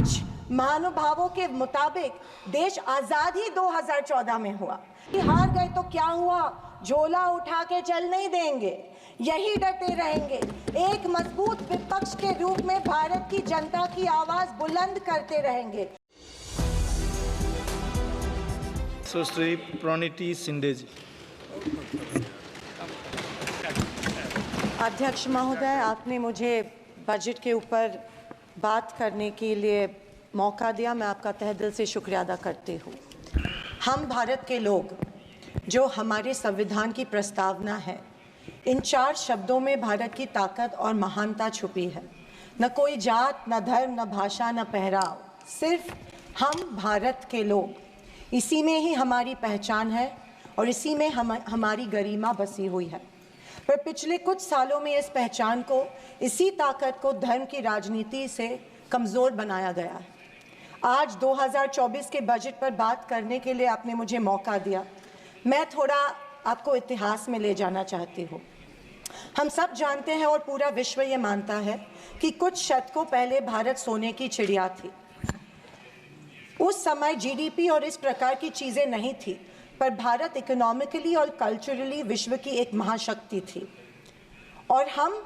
कुछ महानुभावों के मुताबिक देश आजाद ही 2014 में हुआ। हार गए तो क्या हुआ, झोला उठा के चल नहीं देंगे, यही डटे रहेंगे। एक मजबूत विपक्ष के रूप में भारत की जनता की आवाज बुलंद करते रहेंगे। सुश्री प्रणीति शिंदे जी। अध्यक्ष महोदय, आपने मुझे बजट के ऊपर बात करने के लिए मौका दिया, मैं आपका तहे दिल से शुक्रिया अदा करती हूँ। हम भारत के लोग, जो हमारे संविधान की प्रस्तावना है, इन 4 शब्दों में भारत की ताकत और महानता छुपी है। न कोई जात, न धर्म, न भाषा, न पहराव, सिर्फ हम भारत के लोग। इसी में ही हमारी पहचान है और इसी में हमारी गरिमा बसी हुई है। पर पिछले कुछ सालों में इस पहचान को, इसी ताकत को धर्म की राजनीति से कमज़ोर बनाया गया है। आज 2024 के बजट पर बात करने के लिए आपने मुझे मौका दिया। मैं थोड़ा आपको इतिहास में ले जाना चाहती हूँ। हम सब जानते हैं और पूरा विश्व ये मानता है कि कुछ शतकों पहले भारत सोने की चिड़िया थी। उस समय जीडीपी और इस प्रकार की चीज़ें नहीं थी, पर भारत इकोनॉमिकली और कल्चरली विश्व की एक महाशक्ति थी। और हम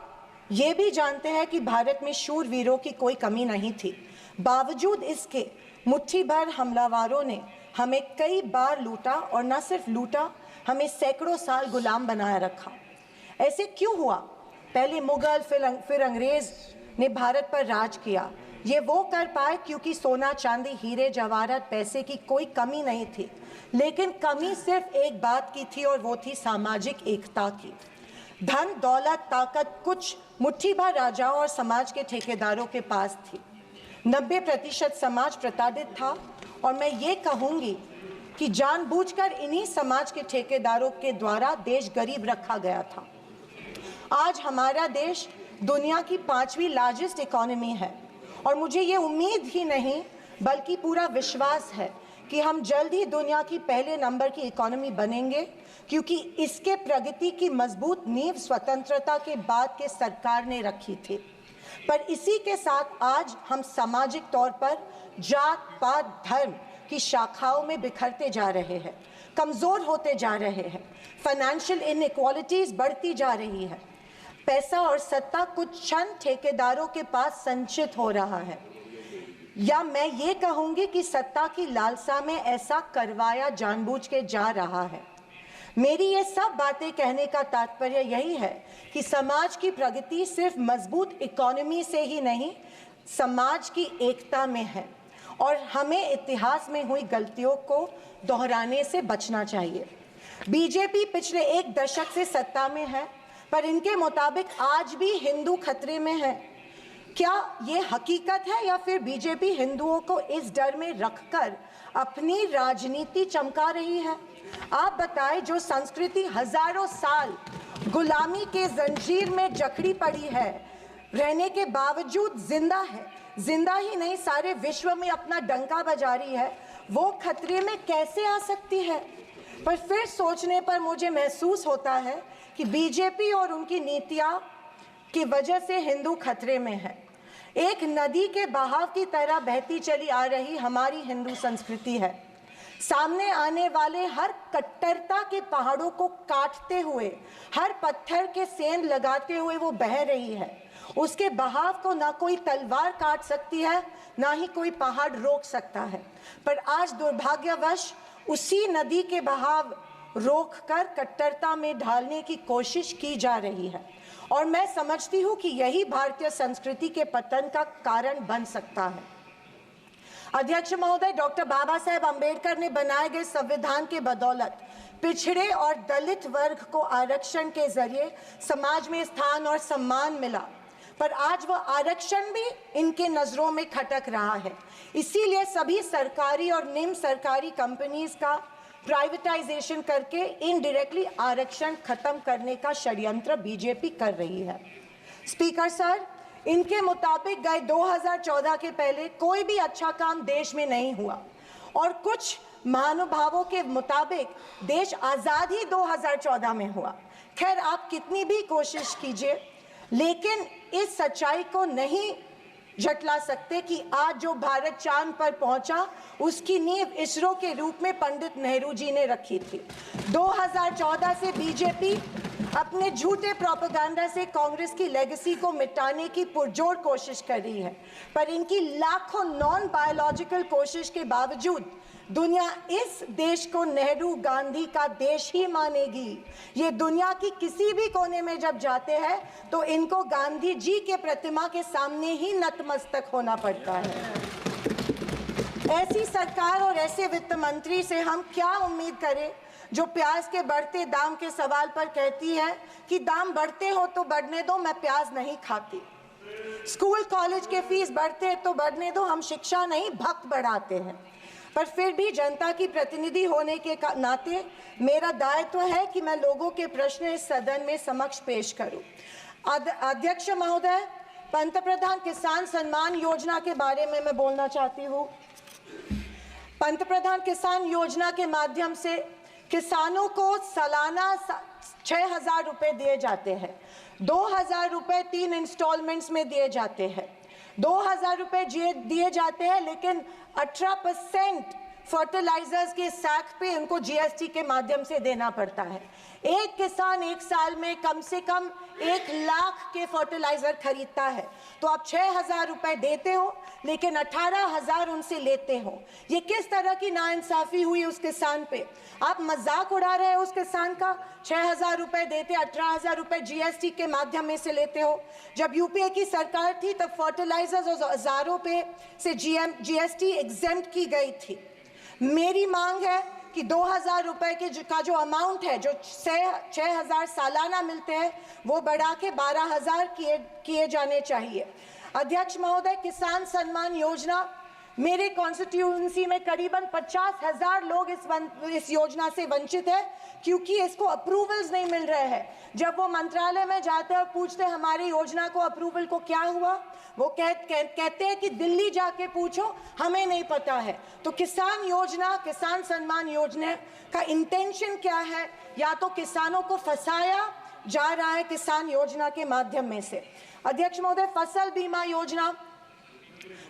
ये भी जानते हैं कि भारत में शूरवीरों की कोई कमी नहीं थी। बावजूद इसके मुट्ठी भर हमलावरों ने हमें कई बार लूटा, और न सिर्फ लूटा, हमें सैकड़ों साल गुलाम बनाए रखा। ऐसे क्यों हुआ? पहले मुगल, फिर अंग्रेज ने भारत पर राज किया। ये वो कर पाए क्योंकि सोना, चांदी, हीरे जवाहरात, पैसे की कोई कमी नहीं थी। लेकिन कमी सिर्फ एक बात की थी, और वो थी सामाजिक एकता की। धन, दौलत, ताकत कुछ मुट्ठी भर राजाओं और समाज के ठेकेदारों के पास थी। 90% समाज प्रताड़ित था, और मैं ये कहूँगी कि जानबूझकर इन्हीं समाज के ठेकेदारों के द्वारा देश गरीब रखा गया था। आज हमारा देश दुनिया की 5वीं लार्जेस्ट इकोनॉमी है, और मुझे ये उम्मीद ही नहीं बल्कि पूरा विश्वास है कि हम जल्द ही दुनिया की पहले नंबर की इकोनॉमी बनेंगे, क्योंकि इसके प्रगति की मजबूत नींव स्वतंत्रता के बाद के सरकार ने रखी थी। पर इसी के साथ आज हम सामाजिक तौर पर जात, पात, धर्म की शाखाओं में बिखरते जा रहे हैं, कमज़ोर होते जा रहे हैं। फाइनेंशियल इनइक्वालिटीज़ बढ़ती जा रही है। पैसा और सत्ता कुछ चंद ठेकेदारों के पास संचित हो रहा है, या मैं ये कहूँगी कि सत्ता की लालसा में ऐसा करवाया जानबूझ के जा रहा है। मेरी ये सब बातें कहने का तात्पर्य यही है कि समाज की प्रगति सिर्फ मजबूत इकोनॉमी से ही नहीं, समाज की एकता में है, और हमें इतिहास में हुई गलतियों को दोहराने से बचना चाहिए। बीजेपी पिछले 1 दशक से सत्ता में है, पर इनके मुताबिक आज भी हिंदू खतरे में है। क्या ये हकीकत है, या फिर बीजेपी हिंदुओं को इस डर में रखकर अपनी राजनीति चमका रही है? आप बताएं, जो संस्कृति हजारों साल गुलामी के जंजीर में जकड़ी पड़ी है, रहने के बावजूद जिंदा है, जिंदा ही नहीं सारे विश्व में अपना डंका बजा रही है, वो खतरे में कैसे आ सकती है? पर फिर सोचने पर मुझे महसूस होता है कि बीजेपी और उनकी नीतियां की वजह से हिंदू खतरे में है। एक नदी के बहाव की तरह बहती चली आ रही हमारी हिंदू संस्कृति है। सामने आने वाले हर कट्टरता के पहाड़ों को काटते हुए, हर पत्थर के सेंध लगाते हुए वो बह रही है। उसके बहाव को ना कोई तलवार काट सकती है, ना ही कोई पहाड़ रोक सकता है। पर आज दुर्भाग्यवश उसी नदी के बहाव रोककर कट्टरता में ढालने की कोशिश की जा रही है, और मैं समझती हूँ कि यही भारतीय संस्कृति के पतन का कारण बन सकता है। अध्यक्ष महोदय, डॉक्टर बाबा साहेब अम्बेडकर ने बनाए गए संविधान के बदौलत पिछड़े और दलित वर्ग को आरक्षण के जरिए समाज में स्थान और सम्मान मिला, पर आज वह आरक्षण भी इनके नजरों में खटक रहा है। इसीलिए सभी सरकारी और निम्न सरकारी कंपनीज का प्राइवेटाइजेशन करके इनडायरेक्टली आरक्षण खत्म करने का षड्यंत्र बीजेपी कर रही है। स्पीकर सर, इनके मुताबिक गए 2014 के पहले कोई भी अच्छा काम देश में नहीं हुआ, और कुछ महानुभावों के मुताबिक देश आज़ाद ही 2014 में हुआ। खैर, आप कितनी भी कोशिश कीजिए, लेकिन इस सच्चाई को नहीं झटला सकते कि आज जो भारत चांद पर पहुंचा उसकी नींव इसरो के रूप में पंडित नेहरू जी ने रखी थी। 2014 से बीजेपी अपने झूठे प्रोपेगेंडा से कांग्रेस की लेगेसी को मिटाने की पुरजोर कोशिश कर रही है, पर इनकी लाखों नॉन बायोलॉजिकल कोशिश के बावजूद दुनिया इस देश को नेहरू गांधी का देश ही मानेगी। ये दुनिया की किसी भी कोने में जब जाते हैं तो इनको गांधी जी के प्रतिमा के सामने ही नतमस्तक होना पड़ता है। ऐसी सरकार और ऐसे वित्त मंत्री से हम क्या उम्मीद करें जो प्याज के बढ़ते दाम के सवाल पर कहती है कि दाम बढ़ते हो तो बढ़ने दो, मैं प्याज नहीं खाती। स्कूल कॉलेज के फीस बढ़ते हैं तो बढ़ने दो, हम शिक्षा नहीं भक्त बढ़ाते हैं। पर फिर भी जनता की प्रतिनिधि होने के नाते मेरा दायित्व है कि मैं लोगों के प्रश्न इस सदन में समक्ष पेश करूं। अध्यक्ष महोदय, पंतप्रधान किसान सम्मान योजना के बारे में मैं बोलना चाहती हूं। पंतप्रधान किसान योजना के माध्यम से किसानों को सालाना 6,000 रुपए दिए जाते हैं। 2,000 रुपए 3 इंस्टॉलमेंट्स में दिए जाते हैं। 2,000 रुपए दिए जाते हैं, लेकिन 18% फर्टिलाइजर्स के सैक पे उनको जीएसटी के माध्यम से देना पड़ता है। एक किसान एक साल में कम से कम 1 लाख के फर्टिलाइजर खरीदता है, तो आप 6,000 रुपए देते हो लेकिन 18,000 उनसे लेते हो। ये किस तरह की नाइंसाफी हुई उस किसान पे? आप मजाक उड़ा रहे हो उस किसान का। 6,000 रुपए देते, 18,000 रुपए जीएसटी के माध्यम से लेते हो। जब यूपीए की सरकार थी तब फर्टिलाइजर्स और औजारों पे से जीएसटी एग्जेम्प्ट की गई थी। मेरी मांग है कि 2,000 रुपए का जो अमाउंट है, जो 6,000 सालाना मिलते हैं, वो बढ़ा के 12,000 किए जाने चाहिए। अध्यक्ष महोदय, किसान सम्मान योजना, मेरे कॉन्स्टिट्यूएंसी में करीबन 50,000 लोग इस योजना से वंचित है क्योंकि इसको अप्रूवल्स नहीं मिल रहे हैं। जब वो मंत्रालय में जाते हैं और पूछते हैं हमारी योजना को अप्रूवल को क्या हुआ, वो कहते हैं कि दिल्ली जाके पूछो, हमें नहीं पता है। तो किसान योजना, किसान सम्मान योजना का इंटेंशन क्या है? या तो किसानों को फंसाया जा रहा है किसान योजना के माध्यम में से। अध्यक्ष महोदय, फसल बीमा योजना,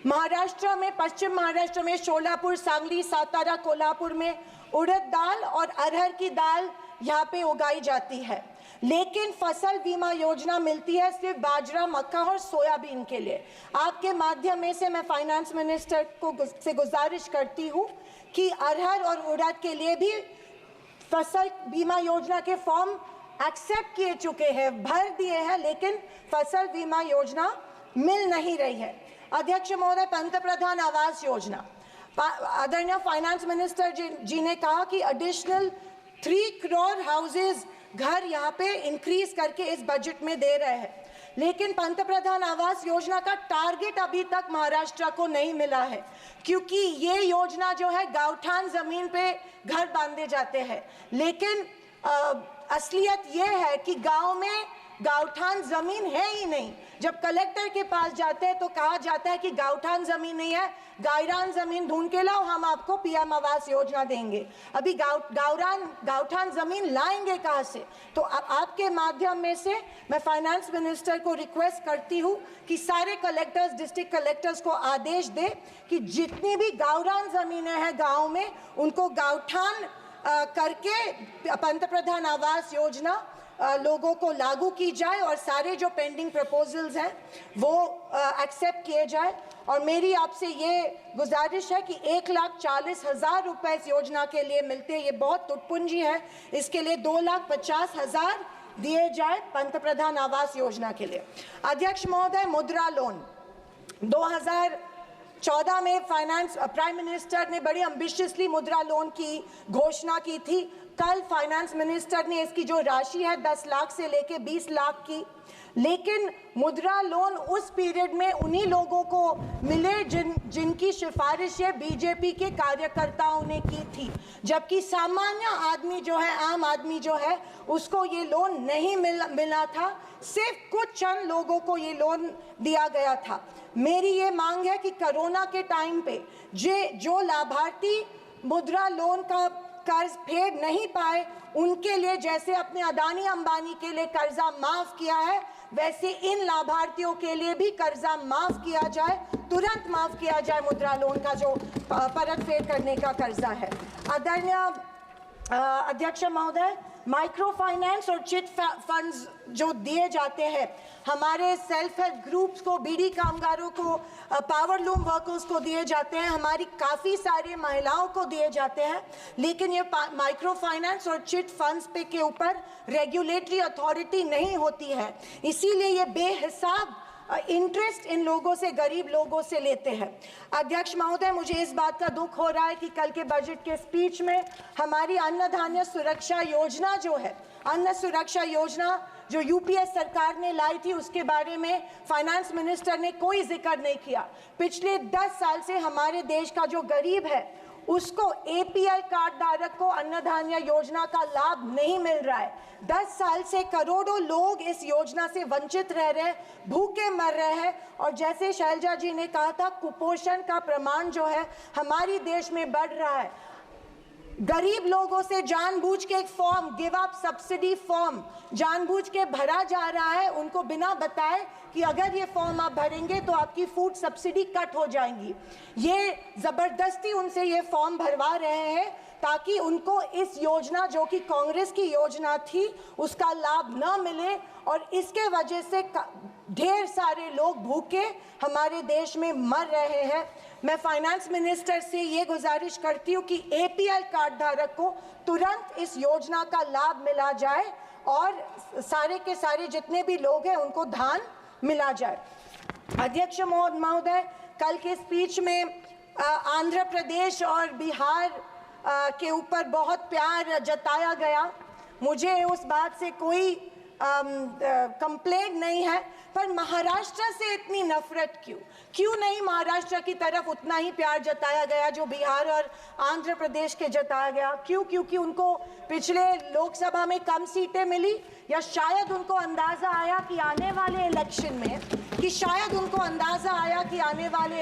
महाराष्ट्र में, पश्चिम महाराष्ट्र में शोलापुर, सांगली, सातारा, कोल्हापुर में उड़द दाल और अरहर की दाल यहाँ पे उगाई जाती है, लेकिन फसल बीमा योजना मिलती है सिर्फ बाजरा, मक्का और सोयाबीन के लिए। आपके माध्यम में से मैं फाइनेंस मिनिस्टर से गुजारिश करती हूँ कि अरहर और उड़द के लिए भी फसल बीमा योजना के फॉर्म एक्सेप्ट किए चुके हैं, भर दिए हैं, लेकिन फसल बीमा योजना मिल नहीं रही है। अध्यक्ष महोदय, पंतप्रधान आवास योजना, आदरणीय फाइनेंस मिनिस्टर जी ने कहा कि एडिशनल 3 करोड़ हाउसेज, घर यहाँ पे इंक्रीज करके इस बजट में दे रहे हैं, लेकिन पंतप्रधान आवास योजना का टारगेट अभी तक महाराष्ट्र को नहीं मिला है, क्योंकि ये योजना जो है गांवठान जमीन पे घर बांधे जाते हैं, लेकिन असलियत ये है कि गांव में गांवठान जमीन है ही नहीं। जब कलेक्टर के पास जाते हैं तो कहा जाता है कि गांवठान जमीन नहीं है, गायरान जमीन ढूंढ के लाओ, हम आपको पीएम आवास योजना देंगे। अभी गांवठान जमीन लाएंगे कहाँ से? तो अब आपके माध्यम में से मैं फाइनेंस मिनिस्टर को रिक्वेस्ट करती हूँ कि सारे कलेक्टर्स, डिस्ट्रिक्ट कलेक्टर्स को आदेश दे कि जितनी भी गावरान जमीनें हैं गाँव में, उनको गांवठान करके पंतप्रधान आवास योजना लोगों को लागू की जाए और सारे जो पेंडिंग प्रपोजल्स हैं वो एक्सेप्ट किए जाए। और मेरी आपसे ये गुजारिश है कि 1,40,000 रुपए इस योजना के लिए मिलते हैं, ये बहुत टुटपुंजी है, इसके लिए 2,50,000 दिए जाए पंतप्रधान आवास योजना के लिए। अध्यक्ष महोदय, मुद्रा लोन 2014 में प्राइम मिनिस्टर ने बड़ी एम्बिशियसली मुद्रा लोन की घोषणा की थी। कल फाइनेंस मिनिस्टर ने इसकी जो राशि है 10 लाख से लेके 20 लाख की, लेकिन मुद्रा लोन उस पीरियड में उन्हीं लोगों को मिले जिनकी सिफारिशें बीजेपी के कार्यकर्ताओं ने की थी, जबकि सामान्य आदमी जो है, आम आदमी जो है, उसको ये लोन नहीं मिला था। सिर्फ कुछ चंद लोगों को ये लोन दिया गया था। मेरी ये मांग है कि कोरोना के टाइम पे जो लाभार्थी मुद्रा लोन का कर्ज फेड नहीं पाए उनके लिए जैसे अपने अदानी अंबानी के लिए कर्जा माफ किया है, वैसे इन लाभार्थियों के लिए भी कर्जा माफ किया जाए, तुरंत माफ किया जाए मुद्रा लोन का जो परत फेड करने का कर्जा है। आदरणीय अध्यक्ष महोदय, माइक्रो फाइनेंस और चिट फंड्स जो दिए जाते हैं हमारे सेल्फ हेल्प ग्रुप्स को, बीड़ी कामगारों को, पावर लूम वर्कर्स को दिए जाते हैं, हमारी काफ़ी सारी महिलाओं को दिए जाते हैं, लेकिन ये माइक्रो फाइनेंस और चिट फंड्स पे के ऊपर रेगुलेटरी अथॉरिटी नहीं होती है, इसीलिए ये बेहिसाब इंटरेस्ट इन लोगों से, गरीब लोगों से लेते हैं। अध्यक्ष महोदय, मुझे इस बात का दुख हो रहा है कि कल के बजट के स्पीच में हमारी अन्न धान्य सुरक्षा योजना जो है, अन्न सुरक्षा योजना जो यूपीए सरकार ने लाई थी, उसके बारे में फाइनेंस मिनिस्टर ने कोई जिक्र नहीं किया। पिछले 10 साल से हमारे देश का जो गरीब है उसको एपीएल कार्ड धारक को अन्न धान्य योजना का लाभ नहीं मिल रहा है। 10 साल से करोड़ों लोग इस योजना से वंचित रह रहे हैं, भूखे मर रहे हैं, और जैसे शैलजा जी ने कहा था, कुपोषण का प्रमाण जो है हमारी देश में बढ़ रहा है। गरीब लोगों से जानबूझ के एक form, give up subsidy form जानबूझ के भरा जा रहा है, उनको बिना बताए कि अगर ये फॉर्म आप भरेंगे तो आपकी फूड सब्सिडी कट हो जाएंगी। ये जबरदस्ती उनसे ये फॉर्म भरवा रहे हैं ताकि उनको इस योजना जो कि कांग्रेस की योजना थी उसका लाभ न मिले, और इसके वजह से ढेर सारे लोग भूखे हमारे देश में मर रहे हैं। मैं फाइनेंस मिनिस्टर से ये गुजारिश करती हूँ कि एपीएल कार्ड धारक को तुरंत इस योजना का लाभ मिला जाए और सारे के सारे जितने भी लोग हैं उनको धान मिला जाए। अध्यक्ष महोदय, कल के स्पीच में आंध्र प्रदेश और बिहार के ऊपर बहुत प्यार जताया गया। मुझे उस बात से कोई कंप्लेंट नहीं है, पर महाराष्ट्र से इतनी नफरत क्यों नहीं महाराष्ट्र की तरफ उतना ही प्यार जताया गया जो बिहार और आंध्र प्रदेश के जताया गया? क्योंकि उनको पिछले लोकसभा में कम सीटें मिली, या शायद उनको अंदाज़ा आया कि आने वाले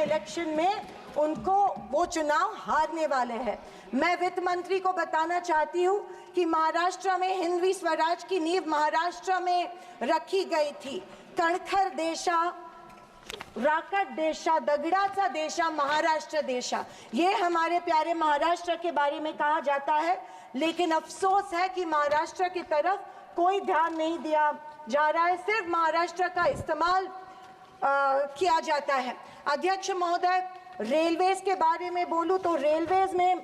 इलेक्शन में उनको वो चुनाव हारने वाले हैं। मैं वित्त मंत्री को बताना चाहती हूँ कि महाराष्ट्र में हिंदवी स्वराज की नींव महाराष्ट्र में रखी गई थी। कणखर देशा, राकट देशा, दगडाचा देशा, महाराष्ट्र देशा, ये हमारे प्यारे महाराष्ट्र के बारे में कहा जाता है, लेकिन अफसोस है कि महाराष्ट्र की तरफ कोई ध्यान नहीं दिया जा रहा है, सिर्फ महाराष्ट्र का इस्तेमाल किया जाता है। अध्यक्ष महोदय, रेलवेज के बारे में बोलूं तो रेलवेज में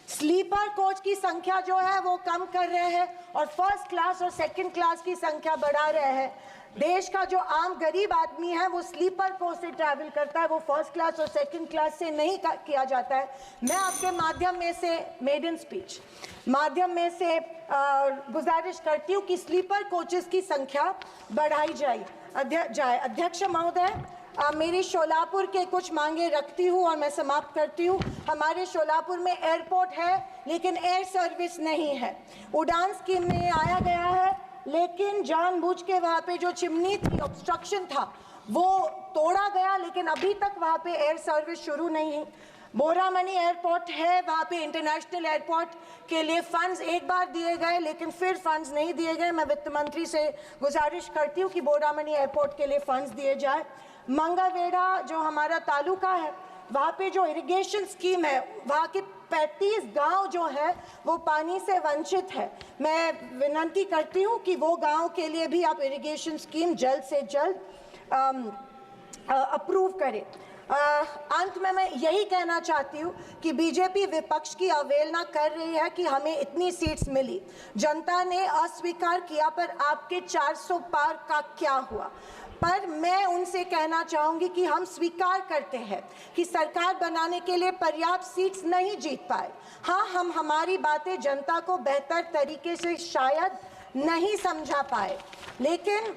स्लीपर कोच की संख्या जो है वो कम कर रहे हैं और फर्स्ट क्लास और सेकंड क्लास की संख्या बढ़ा रहे हैं। देश का जो आम गरीब आदमी है वो स्लीपर कोच से ट्रैवल करता है, वो फर्स्ट क्लास और सेकंड क्लास से नहीं किया जाता है। मैं आपके माध्यम में से मेडन स्पीच माध्यम में से गुजारिश करती हूँ कि स्लीपर कोचेस की संख्या बढ़ाई जाए। अध्यक्ष महोदय, मेरी शोलापुर के कुछ मांगे रखती हूँ और मैं समाप्त करती हूँ। हमारे शोलापुर में एयरपोर्ट है लेकिन एयर सर्विस नहीं है। उड़ान स्कीम में आया गया है, लेकिन जानबूझ के वहाँ पे जो चिमनी थी, ऑब्स्ट्रक्शन था, वो तोड़ा गया, लेकिन अभी तक वहाँ पे एयर सर्विस शुरू नहीं है। बोरामनी एयरपोर्ट है, वहाँ पे इंटरनेशनल एयरपोर्ट के लिए फंड्स एक बार दिए गए लेकिन फिर फंड्स नहीं दिए गए। मैं वित्त मंत्री से गुजारिश करती हूँ कि बोरामनी एयरपोर्ट के लिए फंड्स दिए जाए। मंगलवेढ़ा जो हमारा तालुका है, वहाँ पे जो इरिगेशन स्कीम है, वहाँ के 35 गांव जो है वो पानी से वंचित है। मैं विनती करती हूँ कि वो गांव के लिए भी आप इरिगेशन स्कीम जल्द से जल्द अप्रूव करें। अंत में मैं यही कहना चाहती हूँ कि बीजेपी विपक्ष की अवहेलना कर रही है कि हमें इतनी सीट्स मिली, जनता ने अस्वीकार किया, पर आपके 400 पार का क्या हुआ? पर मैं उनसे कहना चाहूँगी कि हम स्वीकार करते हैं कि सरकार बनाने के लिए पर्याप्त सीट्स नहीं जीत पाए। हाँ, हम हमारी बातें जनता को बेहतर तरीके से शायद नहीं समझा पाए, लेकिन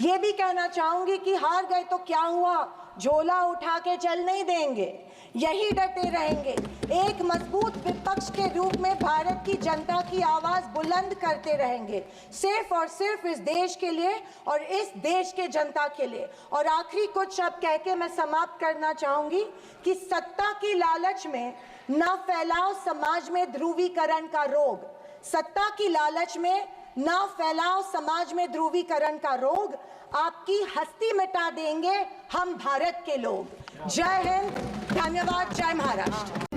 ये भी कहना चाहूँगी कि हार गए तो क्या हुआ, झोला उठा के चल नहीं देंगे, यही डटे रहेंगे। एक मजबूत विपक्ष के रूप में भारत की जनता की आवाज बुलंद करते रहेंगे, सिर्फ और सिर्फ इस देश के लिए और इस देश के जनता के लिए। और आखिरी कुछ शब्द कह के मैं समाप्त करना चाहूंगी कि सत्ता की लालच में न फैलाओ समाज में ध्रुवीकरण का रोग। सत्ता की लालच में न फैलाओ समाज में ध्रुवीकरण का रोग। आपकी हस्ती मिटा देंगे हम भारत के लोग। जय हिंद, धन्यवाद, जय महाराष्ट्र।